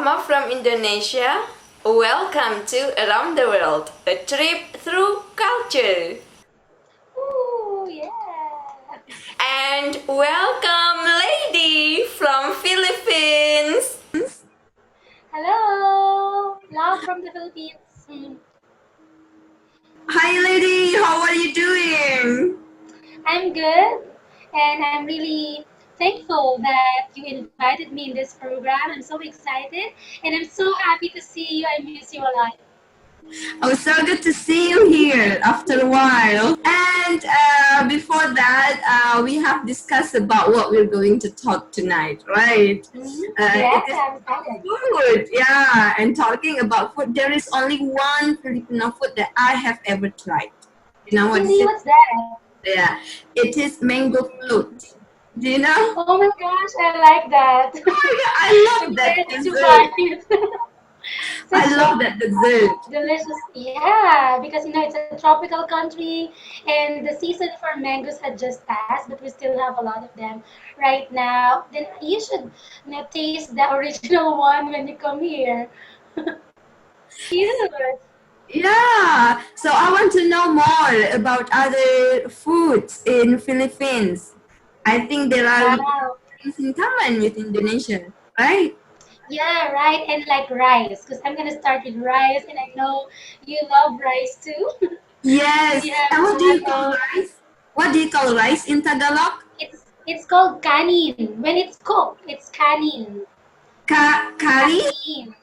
Mama from Indonesia. Welcome to Around the World, a trip through culture. Ooh, yeah. And welcome Lady from Philippines. Hello, love from the Philippines. Hi Lady, how are you doing? I'm good, and I'm really thankful that you invited me in this program. I'm so excited, and I'm so happy to see you. I miss you a lot. Oh, so good to see you here after a while. And before that, we have discussed about what we're going to talk tonight, right? Yeah, It is I'm excited. food, yeah. And talking about food, there is only one Filipino food that I have ever tried. You know what is Really, it? what's that? Yeah, it is mango float. Do you know? Oh my gosh, I like that. Oh my God, I I'm love that ready to buy dessert. it. I Such love a that dessert. delicious, yeah, because it's a tropical country and the season for mangoes had just passed, but we still have a lot of them right now. Then you should taste the original one when you come here. Cute. Yeah, so I want to know more about other foods in Philippines. I think there are Wow. things in common with Indonesia, right? Yeah, right. And like rice, because I'm gonna start with rice, and I know you love rice too. We Yes. have And a what do you lot call of. rice? What do you call rice in Tagalog? It's called kanin. When it's cooked, it's kanin. Curry? Kanin.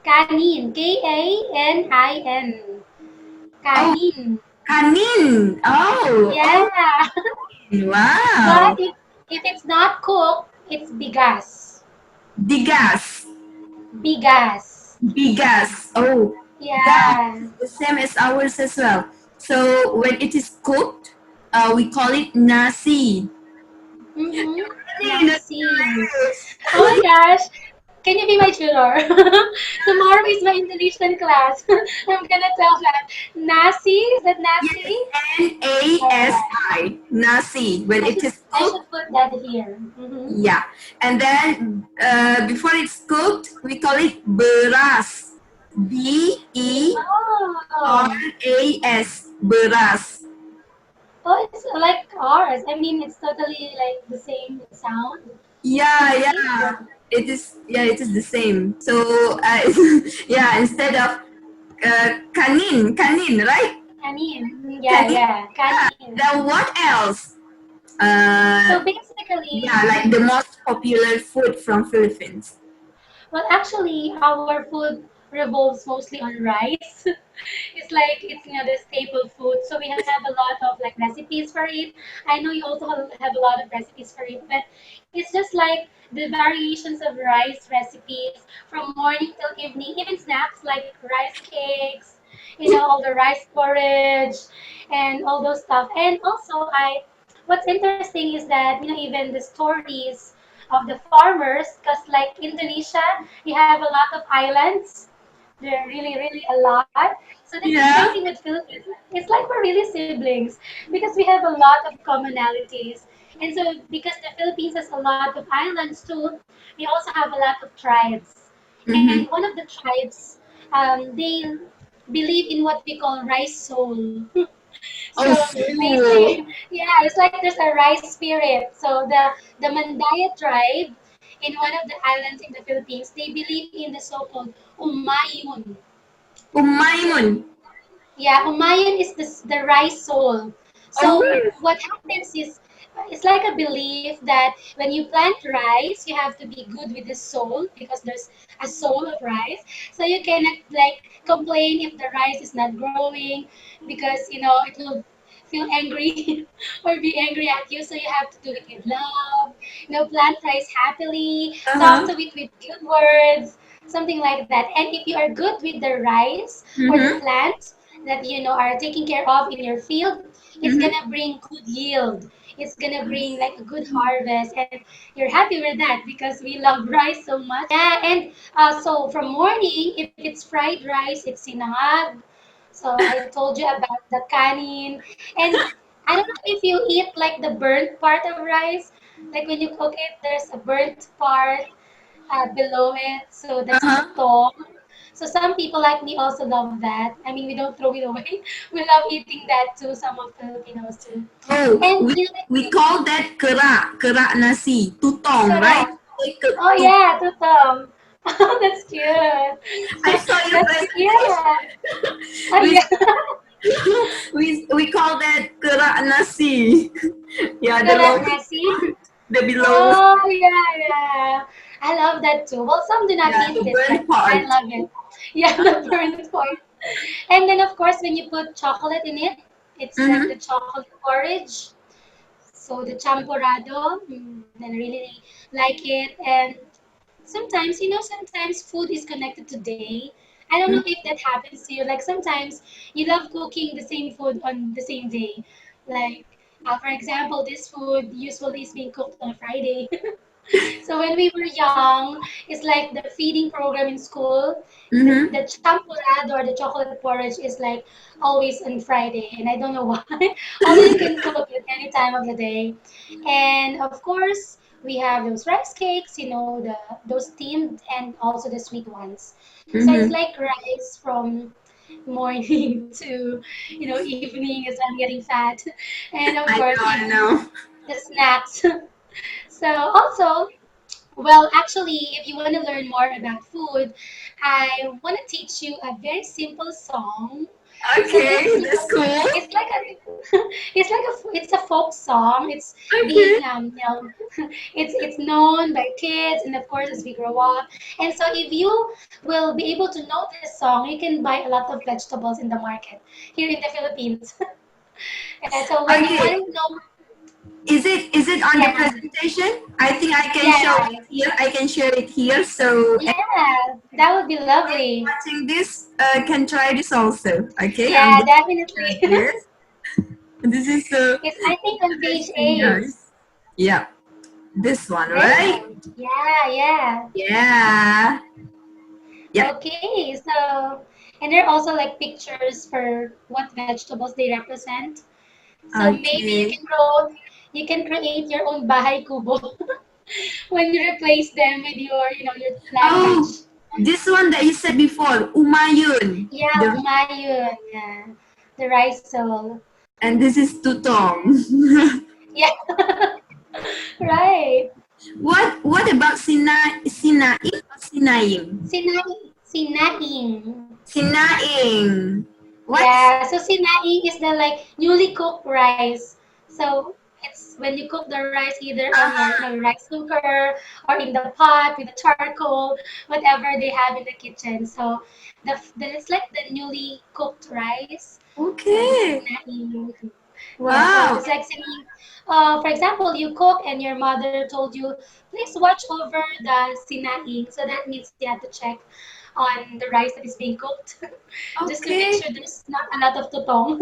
Kanin. Kanin. Oh, Kanin. kanin. Oh, Yeah. oh, wow. But if it's not cooked, it's bigas. Digas. Bigas. Bigas. Oh, yeah, Yeah. the same as ours as well. So when it is cooked, we call it nasi. Mm-hmm. Really Nasi. nice. Oh my gosh. Can you be my tutor? Tomorrow is my Indonesian class. I'm gonna tell that. Nasi? Is that Yes, nasi? Alright. Nasi, nasi. When I it should is I cooked, should put that here. Mm-hmm. yeah. And then before it's cooked, we call it beras. Oh. Beras. Beras. Oh, it's like ours. I mean, it's totally like the same sound. Yeah, Nasi. yeah. It is. Yeah, it is the same. So yeah, instead of kanin, right? Kanin. Yeah, Kanin. yeah. Yeah. Kanin. Then what else? So Uh, basically, yeah, like the most popular food from Philippines. well, actually, our food revolves mostly on rice. It's like it's the staple food. So we have a lot of like recipes for it. I know you also have a lot of recipes for it, but it's just like the variations of rice recipes from morning till evening, even snacks like rice cakes, all the rice porridge and all those stuff. And also what's interesting is that even the stories of the farmers, because like Indonesia, you have a lot of islands. There are really, really a lot. So the same Yeah. thing with Philippines. It's like we're really siblings because we have a lot of commonalities. And so because the Philippines has a lot of islands too, we also have a lot of tribes. And Mm-hmm. one of the tribes, they believe in what we call rice soul. Oh, So they so. say, yeah, it's like there's a rice spirit. So the Mandaya tribe in one of the islands in the Philippines, they believe in the so-called Umayun. Umaimun. So yeah, Umayan is the rice soul. So Oh, what happens is it's like a belief that when you plant rice, you have to be good with the soul because there's a soul of rice. So you cannot like complain if the rice is not growing because it will feel angry or be angry at you. So you have to do it with love. Plant rice happily, talk uh-huh. to it with good words, something like that. And if you are good with the rice or the Mm-hmm. plant that are taken care of in your field, it's Mm-hmm. gonna bring good yield. It's gonna bring like a good harvest, and you're happy with that because we love rice so much. Yeah, and so from morning, if it's fried rice, it's sinangag. So I told you about the kanin, and I don't know if you eat like the burnt part of rice. Like when you cook it, there's a burnt part. below it. So that's Uh-huh. tutong. So some people like me also love that. I mean, we don't throw it away. We love eating that too. Some of Filipinos too. Oh, And we you know, we call that kerak nasi, tutong, right? correct. Like, Oh yeah, tutong. Oh, that's cute. I saw your That's presentation. cute. Oh We yeah, we call that kerak nasi. Yeah, the correct, lower Nessie. part, the below. Oh yeah, yeah. I love that too. Well, some do not Yeah, eat the it, but burnt I part. love it. Yeah, the burnt part. And then of course when you put chocolate in it, it's like the Mm-hmm. chocolate porridge. So the champurrado, then I really like it. And sometimes, sometimes food is connected to day. I don't know if that happens to you. Like sometimes you love cooking the same food on the same day. Like, for example, this food usually is being cooked on Friday. So when we were young, it's like the feeding program in school. The Mm-hmm. champurrado or the chocolate porridge is like always on Friday, and I don't know why. Although you can cook it any time of the day. And of course, we have those rice cakes, those steamed and also the sweet ones. So it's Mm-hmm. like rice from morning to evening as I'm getting fat, and of I course know, I know. the snacks. So also, well, actually, if you want to learn more about food, I want to teach you a very simple song. So this, Okay, that's cool. it's like a, it's a folk song. It's Okay. being, it's known by kids, and of course as we grow up. And so if you will be able to know this song, you can buy a lot of vegetables in the market here in the Philippines. And so when you Okay. want to know, Is it on the yeah, presentation? I think I can show yeah, it here. I can share it here. So yeah, that would be anyone lovely. watching this can try this also. Okay, I'm Yeah, going to share definitely. this. This is so It's I think on page interesting, 8. guys. Yeah, this one, This right? one. Yeah, yeah. Yeah. Yeah. Okay, so and there are also like pictures for what vegetables they represent. So maybe Okay. you can create your own bahay kubo when you replace them with your Oh, language. this one that you said before, Umayun. Yeah, The umayun. Yeah, the rice bowl. and this is Tutong. Yeah, right. What about Sinaing or Sinaying? Sinaing. Sinaing. What's Yeah, so sinaing is the like newly cooked rice. So it's when you cook the rice either on your rice cooker or in the pot with the charcoal, whatever they have in the kitchen. So it's like the newly cooked rice. So the okay? sinaing. Yeah, so Wow. it's like saying, for example, you cook and your mother told you, please watch over the sinaing. So that means you have to check on the rice that is being cooked, just to make Okay. sure there's not a lot of tutong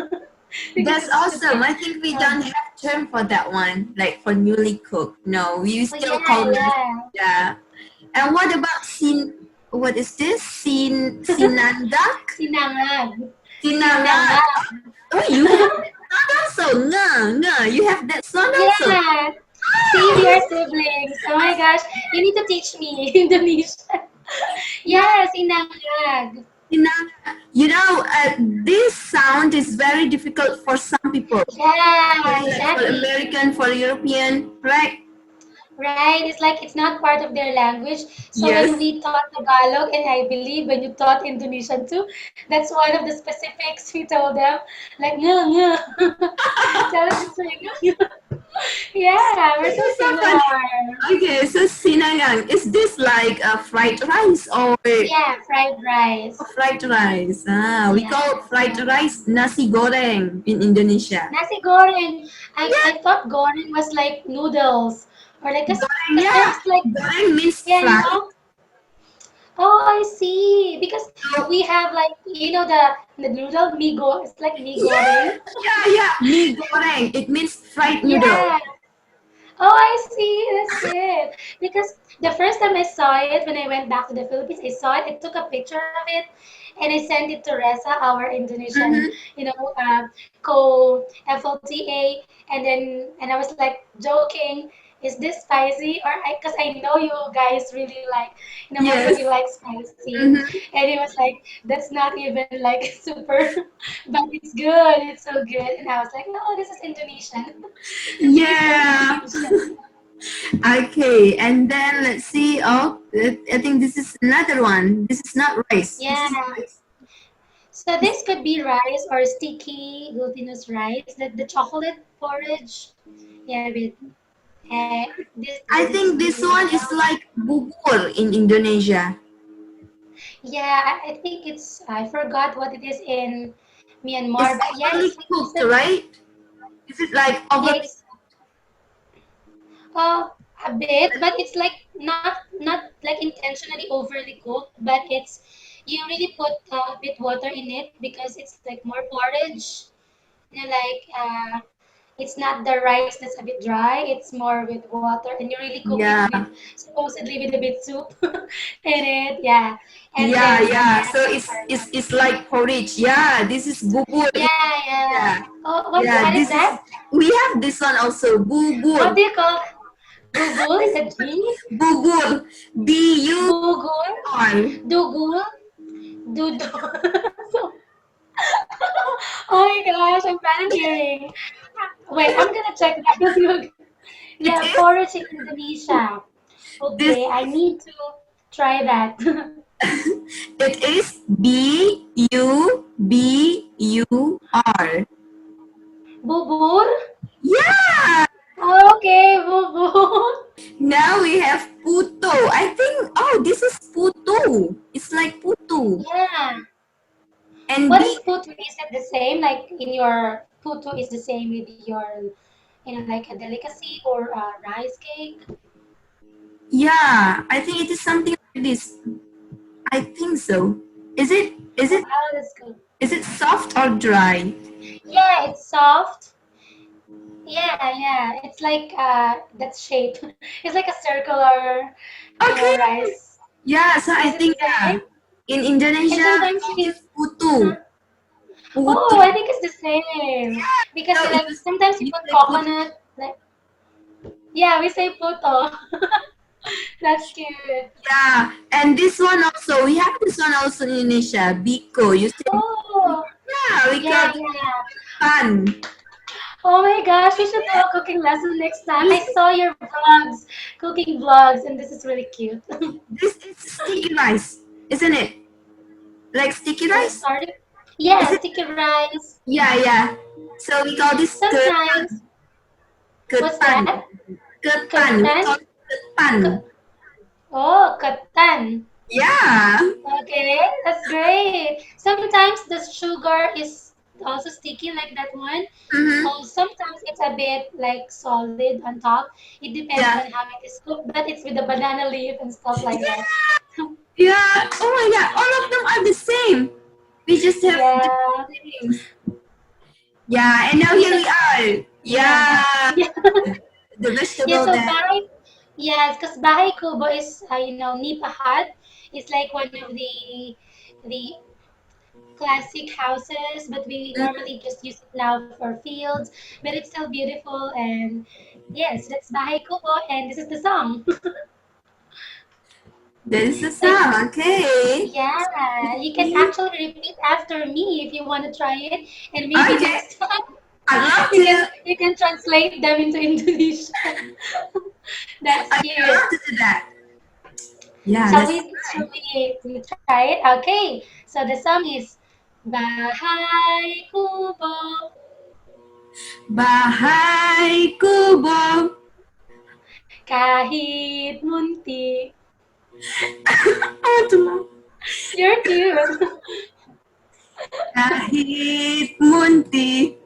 because That's it's awesome. I think we um, don't have term for that one, like for newly cooked. No, we oh still yeah, call it. yeah, Yeah. And what about what is this? Sinandak? sinangag, Sinangag. sinangag. Oh, you have that sound also. Nga, nga. You have that sound also. Yeah, see, we are siblings. Oh my gosh, you need to teach me Indonesian. Yeah, Yeah, sinangag. this sound is very difficult for some people. Yeah, Maybe like for exactly. American, for European, right? Right, it's like it's not part of their language. So when Yes. we taught Tagalog, and I believe when you taught Indonesian too, that's one of the specifics we told them. Like, nga, nga. Tell us to say, nga, nga. Yeah, we're This so is so funny. similar. Okay, so sinangang, is this like a fried rice or Yeah, fried rice. fried rice? Ah, we Yeah. call fried rice nasi goreng in Indonesia. Nasi goreng. I Yeah, thought goreng was like noodles. Or like, goreng, cause yeah. there's like, Goreng means yeah, fried. Oh, I see. Because So, we have like the noodle migo. It's like mi yeah, goreng. yeah. Mie goreng. It means fried noodle. Yeah. Oh, I see. That's it. Because the first time I saw it, when I went back to the Philippines, I saw it. I took a picture of it, and I sent it to Reza, our Indonesian, Mm-hmm. co FLTA, and I was like joking. is this spicy? Or because I know you guys really like, most of Yes. you like spicy. Mm-hmm. And he was like, that's not even like super, but it's good. It's so good. And I was like, no, this is Indonesian. This tastes so Yeah. Indonesian. Okay, and then let's see. Oh, I think this is another one. This is not rice. This Yeah. is rice. So this could be rice or sticky glutinous rice, the chocolate porridge. Yeah, with this I is think with this one is milk. like bubur in Indonesia. Yeah, I think I forgot what it is in It's Myanmar, but yeah, overly it's cooked, a right? Is it like yeah, overly? it's uh, a bit, but it's like not like intentionally overly cooked, but it's you really put a bit water in it because it's like more porridge. Like it's not the rice that's a bit dry. It's more with water, and you really cook it Yeah, with supposedly with a bit soup in it. Yeah, and yeah, then yeah. banana So pepper. it's like porridge. Yeah, this is bubur. Yeah, yeah. Yeah, Oh, yeah. what is This is that? we have this one also What bubur. do you call bubul? Is it G? Bubur. B U Bugul? R. Dugul? Dudu? So- oh my gosh, I'm kind of hearing. Wait, I'm gonna check that. It Yeah, is porridge in Indonesia. this. Okay, I need to try that. It is Bubur. Bubur? Yeah. Okay, bubur. Now we have puto. I think. Oh, this is puto. It's like puto. Yeah. And What B. is putu? Is it the same? Like in your putu is the same with your, like a delicacy or a rice cake? Yeah, I think it is something like this. I think so. Is it? Is Oh, it? wow, that's good. Is it soft or dry? Yeah, it's soft. Yeah, yeah. It's like that shape. It's like a circular, Okay. rice. Yeah. So I Is it the think same? in And Indonesia we sometimes call you, this putu. uh Putu. oh, I think it's the same. Because So like sometimes you you put say putu. coconut. Like yeah, we say puto. That's cute. Yeah, and this one also, we have this one also in Indonesia, Biko. You say, Oh, yeah, we call yeah, it yeah. pan. Oh my gosh, we should do a cooking lesson next time. I saw your vlogs, cooking vlogs, and this is really cute. This is sticky rice, isn't it? Like sticky Oh, rice? sorry. Is Yeah, it? sticky rice. Yeah, yeah. So we call this Sometimes, what's ketan, that? ketan. We Ketan? call it ketan. Ke- oh, ketan. Yeah. Okay, that's great. Sometimes the sugar is also sticky like that one. Mm-hmm. Oh, sometimes it's a bit like solid on top. It depends Yeah. on how it is cooked, but it's with the banana leaf and stuff like that. Yeah. Oh my God, all of them are the same. We just have Yeah, different names. Yeah, and now here we because are. yeah, Yeah, yeah, the yeah. vegetable So that. bahay, yes, because bahay kubo is nipa hut. It's like one of the classic houses, but we normally just use it now for fields. But it's still beautiful, and yes, that's bahay kubo, and this is the song. That is the So song. Okay. yeah, you can Okay. actually repeat after me if you want to try it, and maybe Okay. next time I'd love you can to. you can translate them into Indonesian. That's Okay, I'd cute. love to do that. Yeah, Shall let's we try. shall we try it? Okay. So the song is Bahay Kubo Bahay kubo. kahit munti. Oh, tumaw. You're cute. Kahit munti,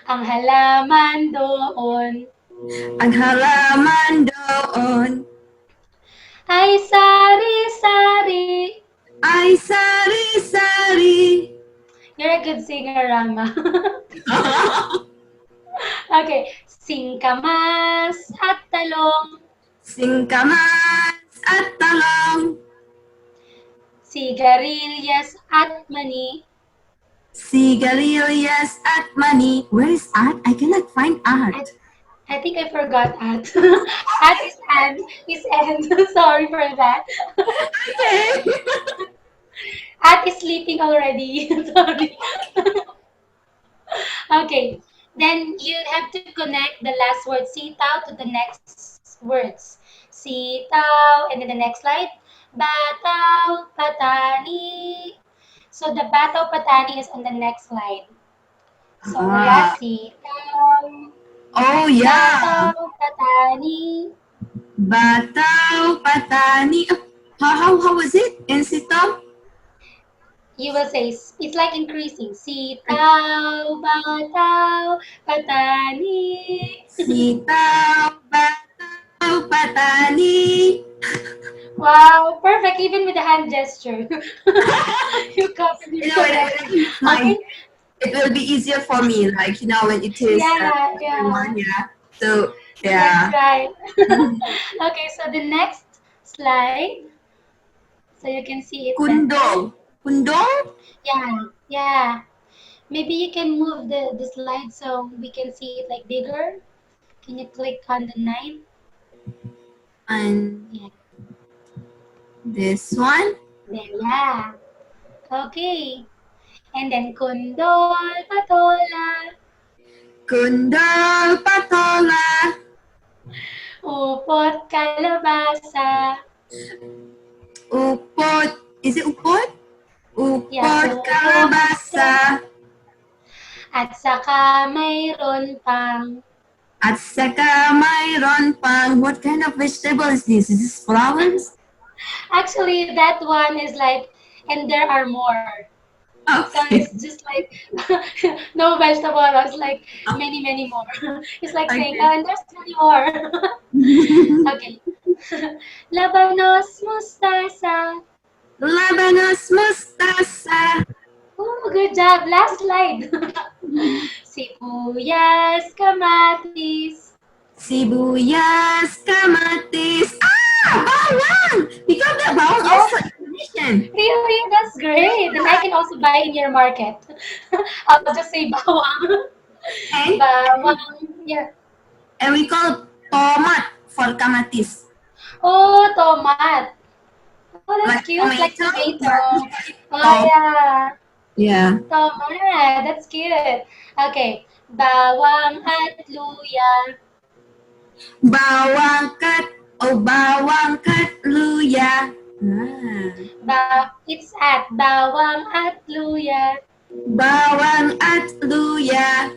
Ang halaman doon ang halaman doon ay sari-sari. ay sari-sari. You're a good singer, Rama. Okay. Singkamas at talong, Singkamas at talong, sigarilyas at mani, sigarilyas at mani. Where is art? I cannot find at art. I think I forgot at. At is and is end. Sorry for that. Okay. At is sleeping already. Sorry. Okay. Then you have to connect the last word sitaw to the next words. Sitaw, and then the next slide. Bataw, patani. So the bataw patani is on the next slide. So Ah. last sitaw, Oh yeah. bataw patani. Batao Patani. How was it in Sitaw? You will say it's like increasing. Sitaw, bataw, patani. Sitaw Batao Patani. Wow, perfect. Even with the hand gesture, you copied You it know, correctly. my Okay. it will be easier for me, like when it is Yeah, yeah, one, yeah. So that's yeah. right. Okay, so the next slide, so you can see it better. Kundong. Kundong? Yeah, yeah. Maybe you can move the slide so we can see it like bigger. Can you click on the nine? And Yeah, this one. there, yeah. Okay. And then kundol, patola, Kundal Patola. upot, kalabasa. Upot. Is it upot? Yeah, Upot upot, kalabasa. at saka mayroon pang. At saka mayroon pang, what kind of vegetable is this? Is this flowers? Actually, that one is like, and there are more. So Okay. it's just like no vegetable. It's like many, many more. It's like saying, Okay. and there's many more. Okay. Labanos, mustasa. Labanos mustasa. Oh, good job. Last slide. Sibuyas, kamatis. Sibuyas, kamatis. Ah! Bawang! Because the bawang Oh, also Indonesian. really? That's great. Then I can also buy in your market. I'll just say bawang. And, Bawang. Yeah. and we call tomat for kamatis. Oh, tomat. Oh, that's Like cute. Like tomato, tomato. but we call it Oh, tom. yeah. Yeah. Tomat. That's cute. Okay. Bawang at luya. Bawang kat, oh bawang kat luya. Ah. It's at bawang at luya. Bawang at luya.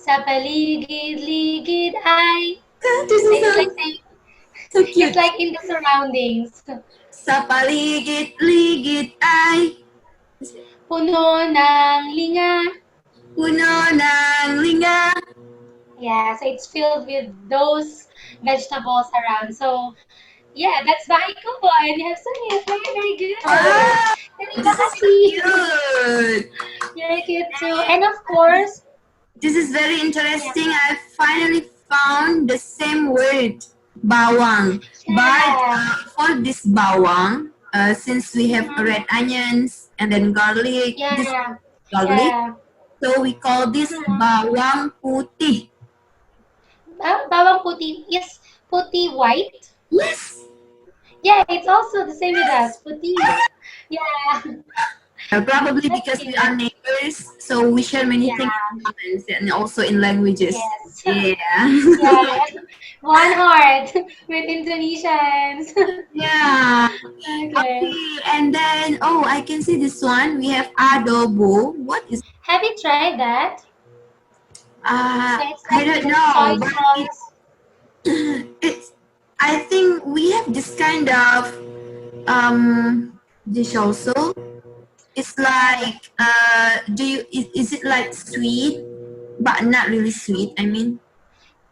Sa paligid-ligid ay. This So is it's so, like saying, so it's cute. like in the surroundings. Sa paligid-ligid ay Puno ng linga. puno ng linga. Yeah, so it's filled with those vegetables around. So yeah, that's bahay kubo, and you have sunny. Very, very good. Wow, Terima this is so kasih. cute. You're cute too. And of course, This is very yeah, interesting. I finally found the same word, bawang. But yeah, for this bawang, since we have mhm, red onions and then garlic, this yeah, garlic, yeah. so we call this Mhm. bawang putih. Bawang puti is puti white. Yes. Yeah, it's also the same with us. Puti. Yeah, Probably that's because we are cute. neighbors, so we share many Yeah, things in common and also in languages. yes. Yeah. Yeah, one heart with Indonesians. Yeah. Okay. Okay. And then, oh, I can see this one. We have adobo. What is? Have you tried that? So it's I like don't with soy know, but sauce. it's. I think we have this kind of dish also. It's Yeah. like is it like sweet, but not really sweet? I mean.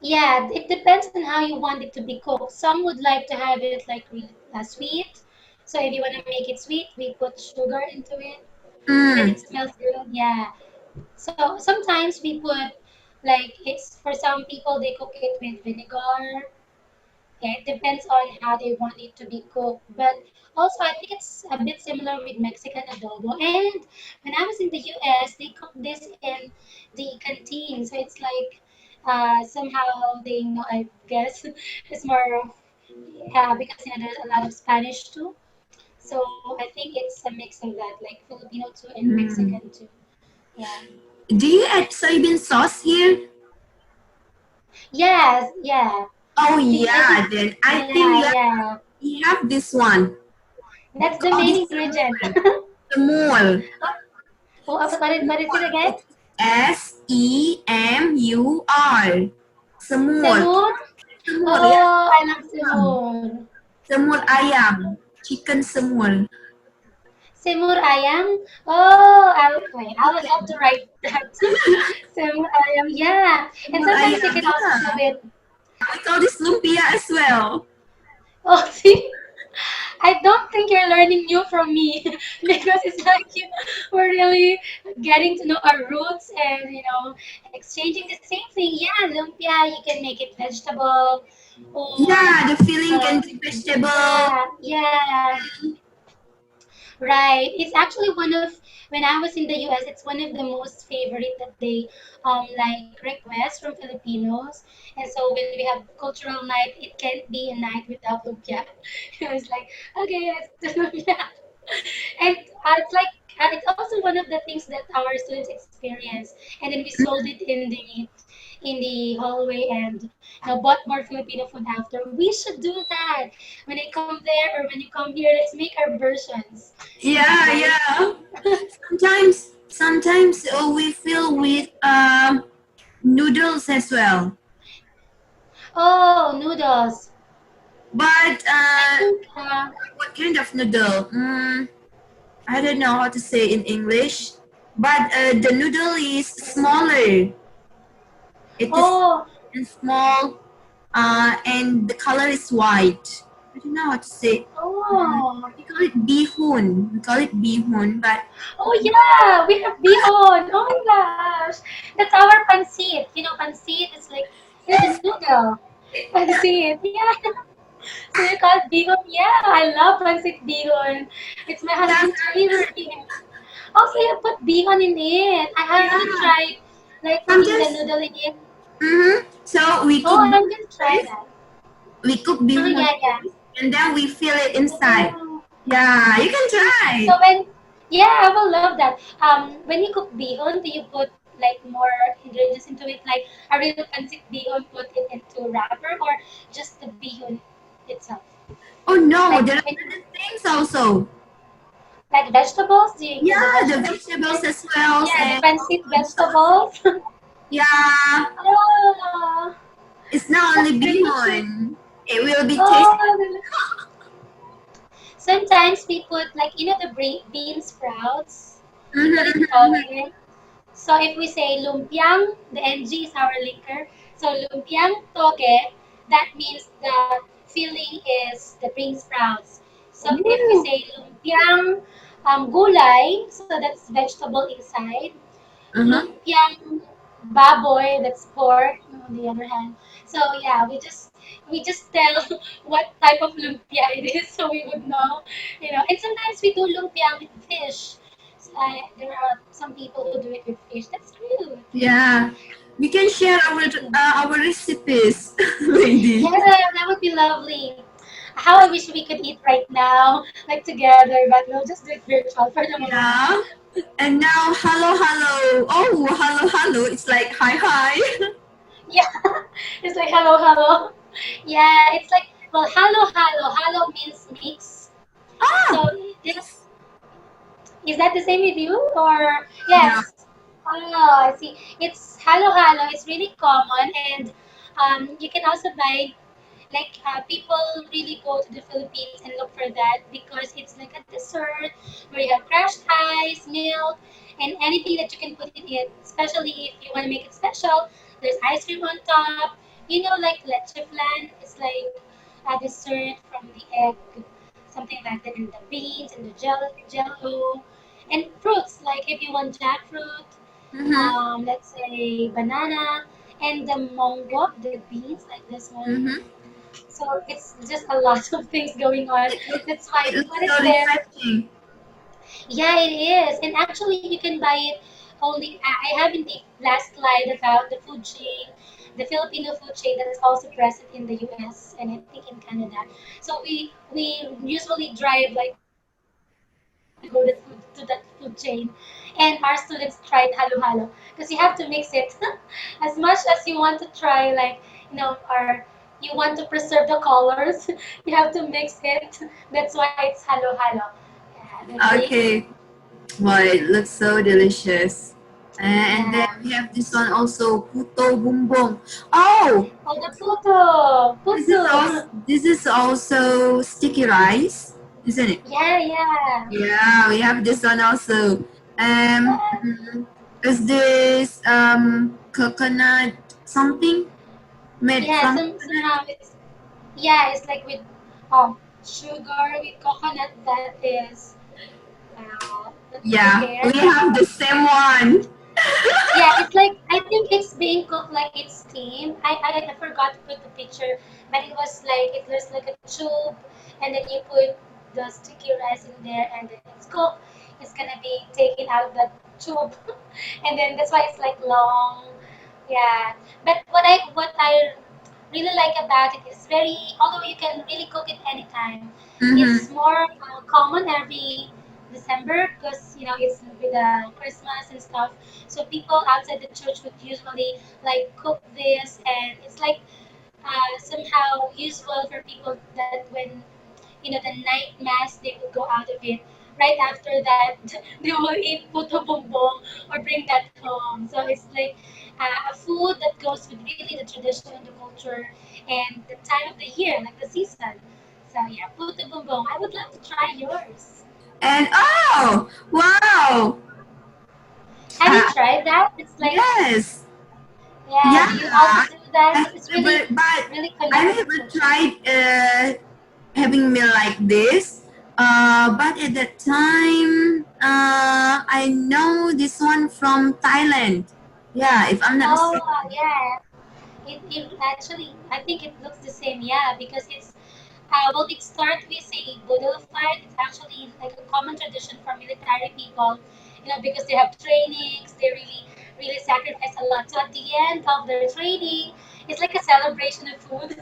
Yeah, it depends on how you want it to be cooked. Some would like to have it like really sweet. So if you want to make it sweet, we put sugar into it. Then Mm. it smells good. Yeah. So sometimes we put like it's for some people they cook it with vinegar. Yeah, it depends on how they want it to be cooked. But also, I think it's a bit similar with Mexican adobo. And when I was in the US, they cook this in the canteen. So it's like Somehow they know, I guess, it's more of, because there's a lot of Spanish too. So I think it's a mix of that, like Filipino too and Mm. Mexican too. Yeah. Do you add soybean sauce here? Yes, yeah. Oh I think, yeah, then I think yeah, yeah, yeah. we have this one. We That's the call main this ingredient. semul. What is it again? It's Semur. Semur. Semur? Semur, yeah. Oh, I love Ayam. semur. Semur ayam. Chicken semur. Semur ayam? Oh, wait, I will have to write that. Semur ayam, yeah. And Semur sometimes you ayam, can also yeah. do it. We call this lumpia as well. Oh, see? I don't think you're learning new from me because it's like we're really getting to know our roots and exchanging the same thing. Yeah, lumpia, you can make it vegetable or Yeah, the filling uh, can be vegetable. yeah, yeah. Right. It's actually one of when I was in the US, it's one of the most favorite that they like request from Filipinos. And so when we have cultural night, it can't be a night without lumpia. It was like, okay, let's do lumpia. And it's also one of the things that our students experience. And then we sold it in the hallway and bought more Filipino food after. We should do that. When I come there or when you come here, let's make our versions. Yeah, Right? yeah. Sometimes we fill with noodles as well. Oh, noodles. But I think, what kind of noodle? I don't know how to say in English. But the noodle is smaller. It is oh, small, and the color is white. I don't know how to say. oh, We call it bihun. We call it bihun, but oh yeah, we have bihon. Oh my gosh. That's our pancit. Pancit is like, the noodle. Pancit, yeah. So you call it bihon? Yeah, I love pancit bihon. It's my yeah, husband's favorite. Also, you put bihon in it. I haven't yeah. tried like putting the Sometimes, noodle in it. so we Oh, cook I'm bihun gonna try first. that. We cook Oh bihun yeah, yeah. first, and then we fill it inside. Oh, Yeah, you can see. try. So yeah, I will love that. When you cook bihon, do you put like more ingredients into it, like a real pancit bihon, put it into wrapper, or just the bihon itself? Oh no, Like there are when, other things also. like vegetables, do you include the Yeah, the vegetables in vegetables it? as well, Yeah, the and pancit also, vegetables. yeah, Oh, it's not that's only pretty cute. bihun. It will be tasty. Oh, sometimes we put like the bean sprouts. We put it Mm-hmm. toge. So if we say lumpiang, the NG is our linker. So lumpiang toge, that means the filling is the bean sprouts. So if we Ooh. say lumpiang gulay, so that's vegetable inside. Uh-huh. Lumpiang baboy, that's pork on the other hand. So yeah, we just tell what type of lumpia it is, so we would know. And sometimes we do lumpia with fish. There are some people who do it with fish. That's cute. Yeah, we can share Speaking, our recipes, lady. yeah, that would be lovely. How I wish we could eat right now, like together, but we'll just do it virtual for the moment. Yeah. And now, hello, hello. Oh, hello, hello. It's like hi, hi. Yeah, it's like hello, hello. Yeah, it's like, well, hello, hello. Hello means mix. Ah, So yes. is that the same with you? Or Yeah. yes. Oh, I see. It's halo halo. It's really common, and you can also buy like people really go to the Philippines and look for that because it's like a dessert where you have crushed ice, milk, and anything that you can put in it. Especially if you want to make it special, there's ice cream on top. Like leche flan. It's like a dessert from the egg, something like that, and the beans and the jello, and fruits like if you want jackfruit, Mm-hmm. let's say banana, and the mongo, the beans like this one. Mm-hmm. So it's just a lot of things going on. That's why It looks when it's so there, refreshing. yeah, it is. And actually, you can buy it only. I have in the last slide about the food chain. the Filipino food chain that's also present in the US and I think in Canada. So we usually drive like 2 hours to go to that food chain, and our students tried halo halo because you have to mix it as much as you want to try like or you want to preserve the colors. You have to mix it. That's why it's halo halo. Yeah, okay. Okay. Well, it looks so delicious. And then Yeah. we have this one also, puto bumbong. Oh, Oh, the puto, also puto. this is also sticky rice, isn't it? Yeah, yeah. Yeah, we have this one also. Yeah, Is this coconut something made yeah. from coconut? Somehow it's yeah. It's like with um sugar with coconut that is that we Yeah, prepare. we have the same one. Yeah, it's like I think it's being cooked like it's steamed. I forgot to put the picture, but it was like it was like a tube, and then you put the sticky rice in there, and then it's cooked. It's gonna be taken out of the tube, and then that's why it's like long. Yeah, but what I really like about it is very although you can really cook it anytime, it's Mm-hmm. more common every December because it's with the Christmas and stuff. So people outside the church would usually like cook this, and it's like somehow useful for people that when the night mass they would go out of it. Right after that, they will eat puto bumbong or bring that home. So it's like a food that goes with really the tradition and the culture and the time of the year, like the season. So yeah, puto bumbong. I would love to try yours. And oh, wow. Have you Uh, tried that? It's like, yes. yeah, Yeah, do you also do that? Because it's but really I connected to never culture. tried having meal like this. But at that time, I know this one from Thailand. Yeah, if I'm not Oh, mistaken. yeah. It actually, I think it looks the same, yeah, because it's, well, it starts with a Budol fight. It's actually like a common tradition for military people, because they have trainings, they really sacrifice a lot. So at the end of their training, it's like a celebration of food.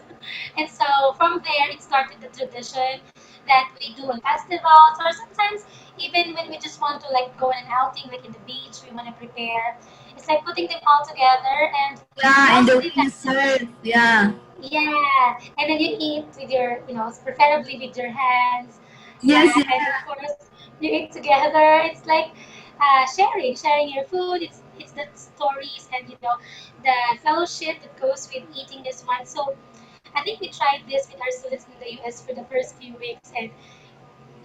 And so from there, it started the tradition that we do on festivals, or sometimes even when we just want to like go on an outing, like in the beach, we want to prepare. It's like putting them all together, and we Yeah, and also the did way that. you serve. Yeah. Yeah, and then you eat with your, preferably with your hands. Yes, Yeah, yeah. and of course you eat together. It's like sharing your food. It's the stories and the fellowship that goes with eating this one. So I think we tried this with our students in the US for the first few weeks, and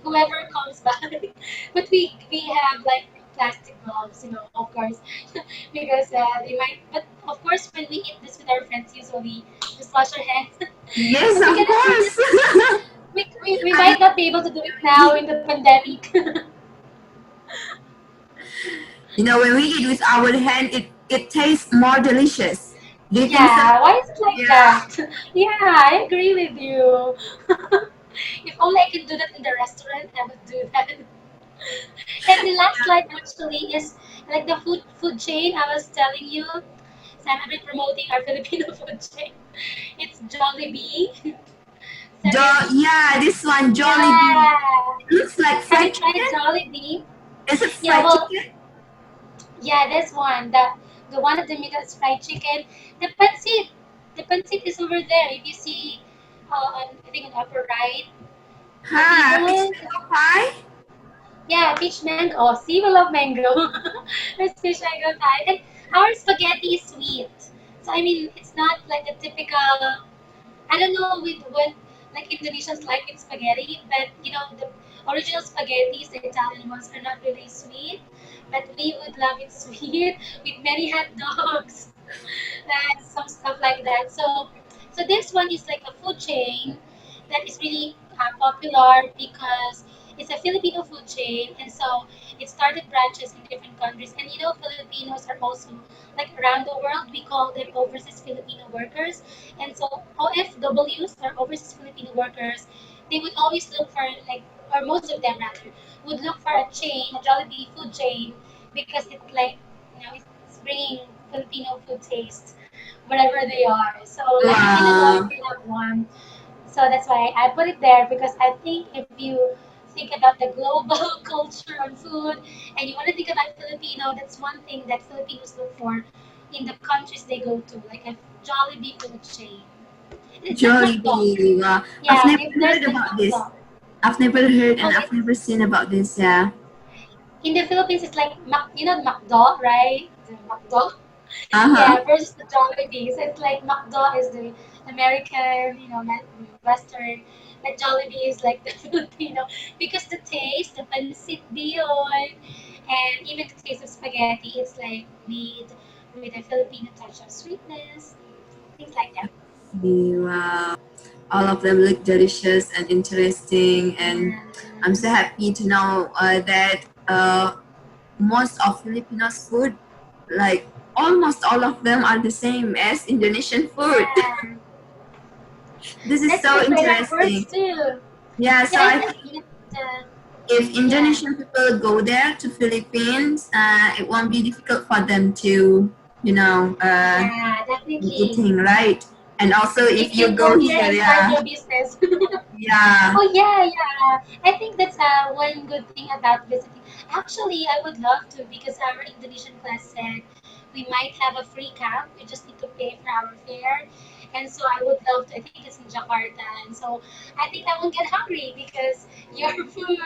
whoever comes by, but we have like plastic gloves, of course, because they might. But of course, when we eat this with our friends, usually just wash our hands. Yes, So we of cannot do this. course. We I, might not be able to do it now in the pandemic. when we eat with our hand, it tastes more delicious. Do you think so? Yeah, why is it like Yeah. that? Yeah, I agree with you. If only I could do that in the restaurant, I would do that. And the last slide actually is like the food chain I was telling you. So I'm a bit promoting our Filipino food chain. It's Jollibee. So it's Yeah, this one, Jollibee. yeah. It looks like Have you fried tried chicken. Jollibee? Is it Yeah, fried well, chicken? yeah, this one, the one at the middle is fried chicken. The pancit, the pancit is over there. If you see, I think on upper right, the Ha, peach ribbon. mango pie? Yeah, peach mango. Oh, see, we love mango. There's peach mango pie. And our spaghetti is sweet. So I mean, it's not like the typical. I don't know with what like Indonesians like with spaghetti, but the original spaghettis, the Italian ones, are not really sweet. But we would love it sweet with many hot dogs and some stuff like that. So this one is like a food chain that is really popular because it's a Filipino food chain, and so it started branches in different countries. And Filipinos are also like around the world. We call them overseas Filipino workers, and so OFWs or overseas Filipino workers, they would always look for like, or most of them rather, would look for a chain, a Jollibee food chain, because it's like it's bringing Filipino food taste wherever they are. So like in Manila, Wow. we have one. So that's why I put it there because I think if you think about the global culture on food and you want to think about Filipino, that's one thing that Filipinos look for in the countries they go to, like a Jollibee food chain. It's like McDo. Jollibee. Wow. I've Yeah, never if there's heard like about this. McDo. I've never heard Oh, and I've never seen about this. Yeah. in the Philippines, it's like you know McDo, right? The McDo. Uh-huh. Yeah, versus the Jollibee. So it's like McDo is the American, Western. Like Jollibee is like the Filipino because the taste, the pancit bihon, and even the taste of spaghetti, it's like made with a Filipino touch of sweetness, things like that. Wow. All of them look delicious and interesting, and I'm so Yes. happy to know that most of Filipinos food, like almost all of them, are the same as Indonesian food. Yeah, This is that's so my favorite interesting. words too. Yeah, so Yeah, I I think think even the if yeah. Indonesian people go there to Philippines, it won't be difficult for them to, you know, Yeah, definitely. eating, right? And also, You if you can go go here here, and start yeah, your business. yeah, Oh yeah, yeah. I think that's one good thing about visiting. Actually, I would love to because our Indonesian class said we might have a free camp. We just need to pay for our fare, and so I would love to. I think it's in Jakarta, and so I think I won't get hungry because your food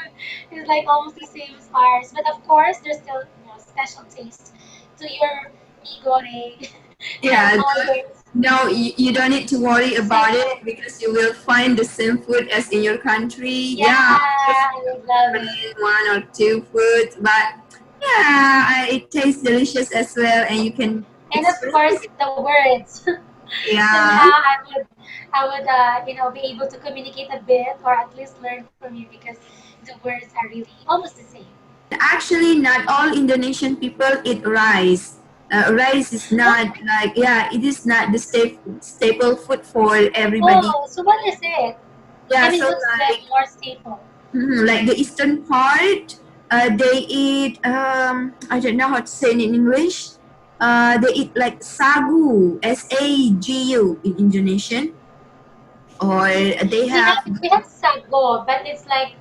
is like almost the same as ours. But of course, there's still special taste to your mee goreng and yeah. all those. No, you don't need to worry about So it because you will find the same food as in your country. yeah, Yeah, of course, I would love it. different one or two foods, but yeah, it tastes delicious as well, and you can And of express course it. the words. Yeah. Somehow I would be able to communicate a bit or at least learn from you because the words are really almost the same. Actually, not all Indonesian people eat rice. Rice is not Oh, like, yeah, it is not the staple food for everybody. oh, so what is it? Yeah, I mean, so what's the like, more staple? like the eastern part, they eat, I don't know how to say it in English. They eat like sagu, SAGU in Indonesian, or they We have, have we have sago, but it's like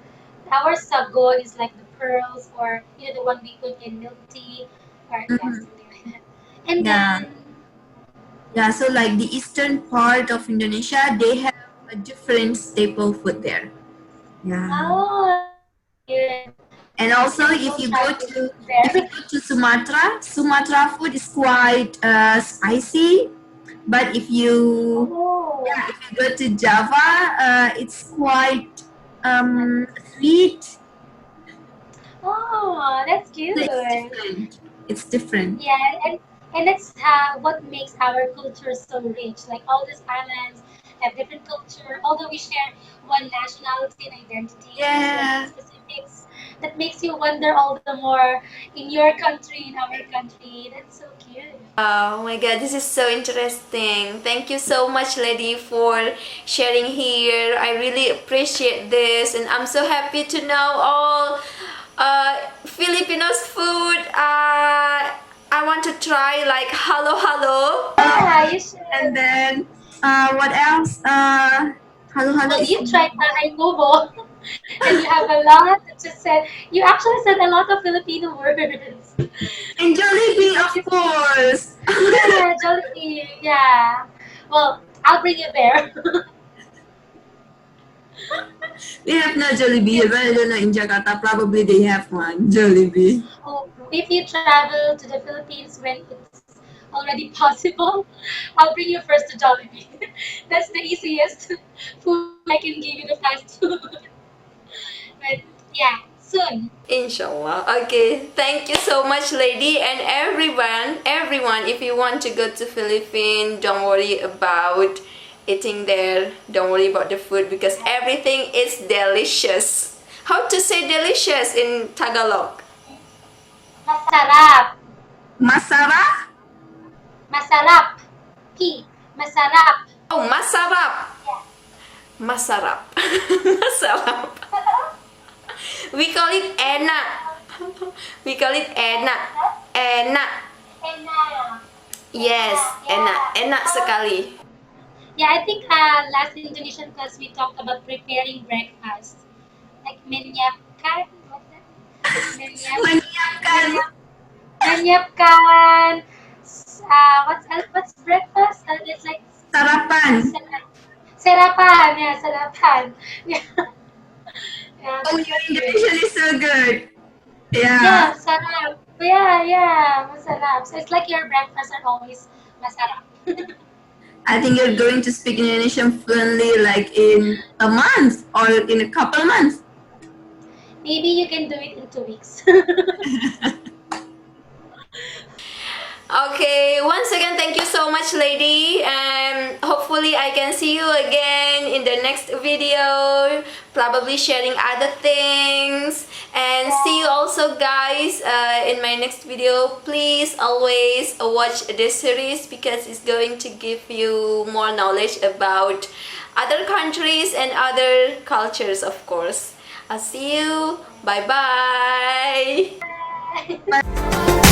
our sago is like the pearls or the one we put in milk tea or yeah, mhm, something like that. And yeah, then yeah. So like the eastern part of Indonesia, they have a different staple food there. Yeah. oh, good. And also, Maybe we'll try to visit if you there. go to Sumatra, Sumatra food is quite spicy. But if you, Oh. yeah, if you go to Java, it's quite sweet. Oh, that's So it's good. different. It's different. Yeah, and that's what makes our culture so rich. Like all these islands have different culture, although we share one nationality and identity. There's like Yeah. specifics that makes you wonder all the more in your country, in our country. That's so cute. Oh my god, this is so interesting. Thank you so much, lady, for sharing here. I really appreciate this, and I'm so happy to know all Filipinos food. I want to try like halo halo. Yeah, you should. And then, what else? Halo halo Well, is you tried Tanay Kubo, and you have a lot that just said. You actually said a lot of Filipino words. and You Jollibee, said of course. yeah, Jollibee. Yeah. Well, I'll bring you there. We have no Jollibee here, but I don't know in Jakarta. Probably they have one Jollibee. Oh, if you travel to the Philippines when it's already possible, I'll bring you first to Jollibee. That's the easiest food I can give you the fast food. But yeah, soon. Inshallah. Okay, thank you so much, lady, and everyone. If you want to go to Philippines, don't worry about eating there. Don't worry about the food because everything is delicious. How to say delicious in Tagalog? Masarap. Masarap? Masarap. P. Masarap. Oh, masarap. Yeah. Masarap. Masarap. We call it enak. We call it enak. Enak. And Yes, enak sekali. Yeah, I think last Indonesian class we talked about preparing breakfast. Like menyiapkan, what's that? Menyiapkan Menyiap, menyiapkan. What's breakfast? It's like sarapan. sarapan. Yeah, sarapan. Yeah, yeah, Oh, that's your so good. Indonesian is so good. Yeah, Yeah, sarap. Yeah, masarap. So it's like your breakfasts are always masarap. I think you're going to speak Indonesian fluently like in a month or in a couple months. Maybe you can do it in 2 weeks. Okay, once again, thank you so much, lady. And hopefully, I can see you again in the next video, probably sharing other things. And see you also, guys, in my next video. Please always watch this series because it's going to give you more knowledge about other countries and other cultures, of course. I'll see you. Bye bye. Bye.